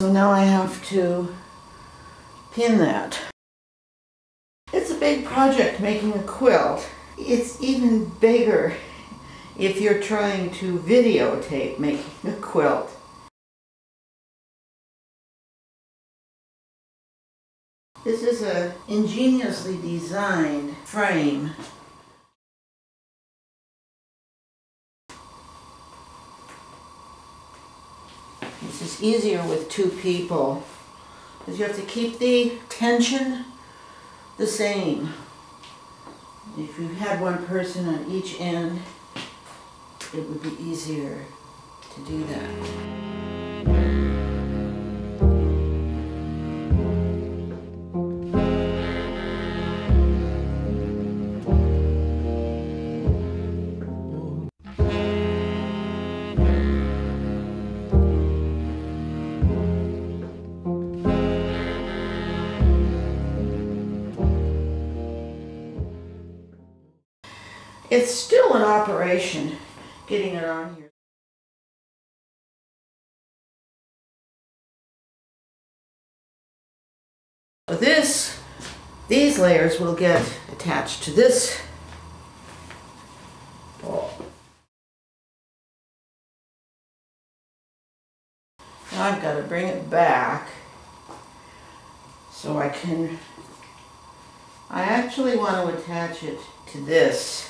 So now I have to pin that. It's a big project making a quilt. It's even bigger if you're trying to videotape making a quilt. This is an ingeniously designed frame. This is easier with two people because you have to keep the tension the same. If you had one person on each end, it would be easier to do that. It's still an operation getting it on here. So these layers will get attached to this ball. Now I've got to bring it back so I actually want to attach it to this.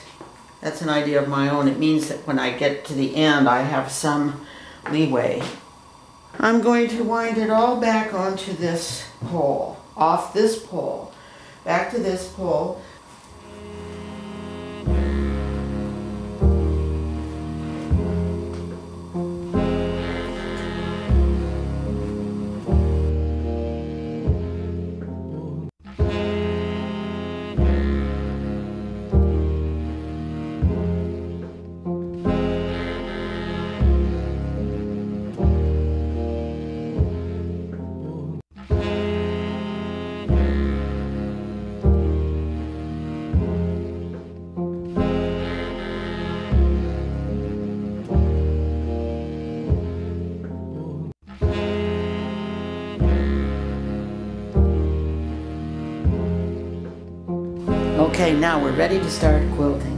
That's an idea of my own. It means that when I get to the end, I have some leeway. I'm going to wind it all back onto this pole, off this pole, back to this pole. Okay, now we're ready to start quilting.